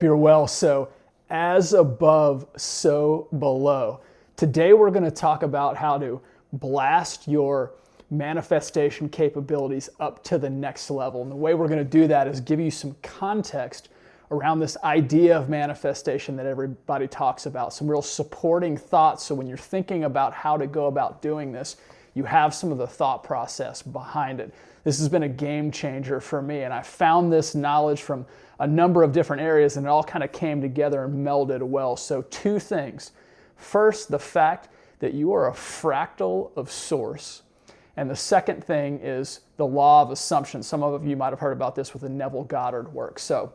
You're well. So, as above, so below. Today, we're going to talk about how to blast your manifestation capabilities up to the next level. And the way we're going to do that is give you some context around this idea of manifestation that everybody talks about, some real supporting thoughts. So, when you're thinking about how to go about doing this, you have some of the thought process behind it. This has been a game changer for me, and I found this knowledge from a number of different areas, and it all kind of came together and melded well. So two things. First, the fact that you are a fractal of source. And the second thing is the law of assumption. Some of you might have heard about this with the Neville Goddard work. So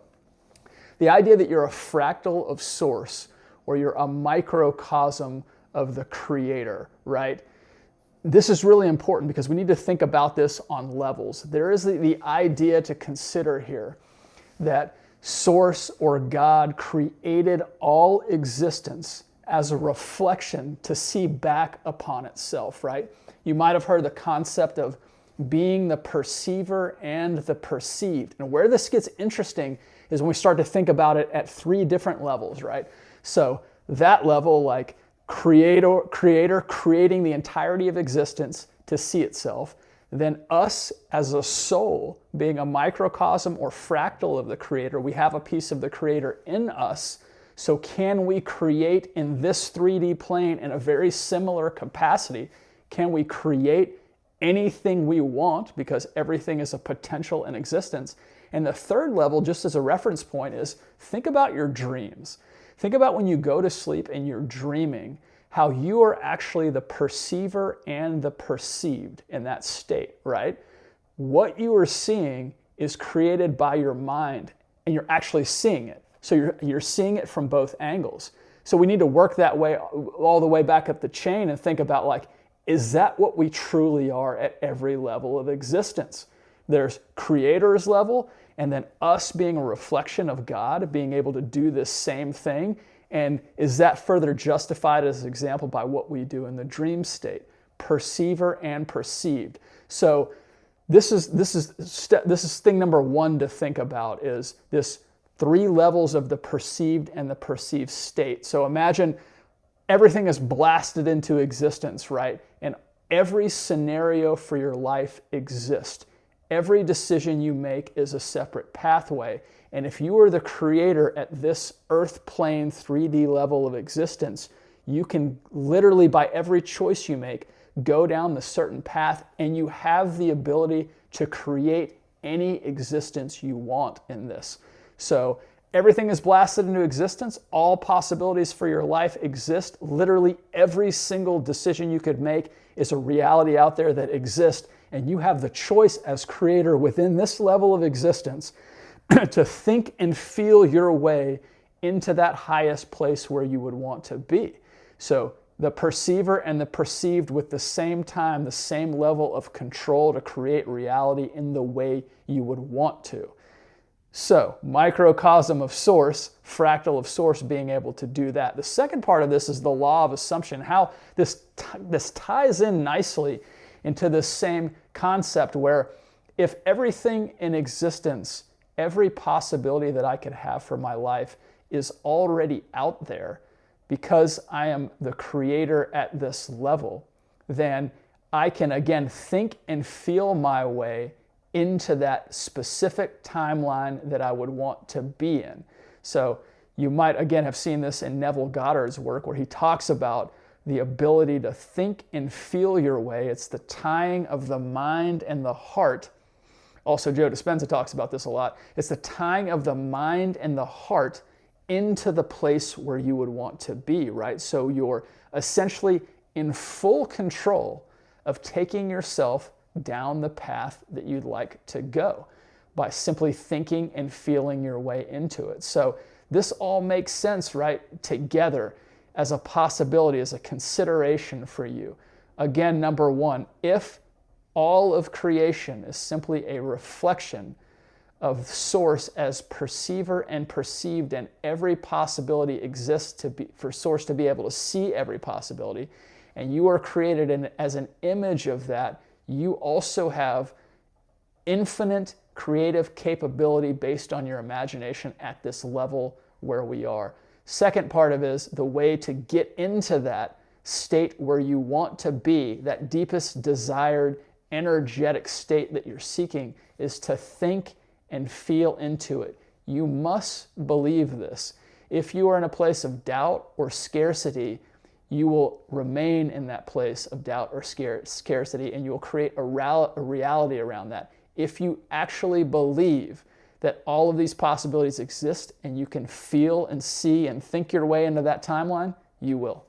the idea that you're a fractal of source, or you're a microcosm of the creator, right? This is really important because we need to think about this on levels. There is the idea to consider here that Source or God created all existence as a reflection to see back upon itself, right? You might have heard the concept of being the perceiver and the perceived. And where this gets interesting is when we start to think about it at three different levels, right? So that level, like creator creating the entirety of existence to see itself, then us as a soul being a microcosm or fractal of the creator, we have a piece of the creator in us. So can we create in this 3D plane in a very similar capacity? Can we create anything we want, because everything is a potential in existence? And the third level, just as a reference point, is think about your dreams. Think about when you go to sleep and you're dreaming, how you are actually the perceiver and the perceived in that state, right? What you are seeing is created by your mind, and you're actually seeing it. So you're seeing it from both angles. So we need to work that way all the way back up the chain and think about, like, is that what we truly are at every level of existence? There's creator's level, and then us being a reflection of God, being able to do this same thing. And is that further justified as an example by what we do in the dream state? Perceiver and perceived. So this is thing number one to think about, is this three levels of the perceived and the perceived state. So imagine everything is blasted into existence, right? And every scenario for your life exists. Every decision you make is a separate pathway. And if you are the creator at this earth plane 3D level of existence, you can literally, by every choice you make, go down the certain path, and you have the ability to create any existence you want in this. So everything is blasted into existence. All possibilities for your life exist. Literally every single decision you could make is a reality out there that exists. And you have the choice as creator within this level of existence to think and feel your way into that highest place where you would want to be. So the perceiver and the perceived with the same time, the same level of control to create reality in the way you would want to. So microcosm of source, fractal of source, being able to do that. The second part of this is the law of assumption, how this ties in nicely into this same concept, where if everything in existence, every possibility that I could have for my life is already out there because I am the creator at this level, then I can again think and feel my way into that specific timeline that I would want to be in. So you might again have seen this in Neville Goddard's work, where he talks about the ability to think and feel your way. It's the tying of the mind and the heart. Also, Joe Dispenza talks about this a lot. It's the tying of the mind and the heart into the place where you would want to be, right? So you're essentially in full control of taking yourself down the path that you'd like to go by simply thinking and feeling your way into it. So this all makes sense, right, together as a possibility, as a consideration for you. Again, number one, if all of creation is simply a reflection of source as perceiver and perceived, and every possibility exists for source to be able to see every possibility, and you are created as an image of that, you also have infinite creative capability based on your imagination at this level where we are. Second part of it is the way to get into that state where you want to be, that deepest desired energetic state that you're seeking, is to think and feel into it. You must believe this. If you are in a place of doubt or scarcity, you will remain in that place of doubt or scarcity, and you will create a reality around that. If you actually believe that all of these possibilities exist and you can feel and see and think your way into that timeline, you will.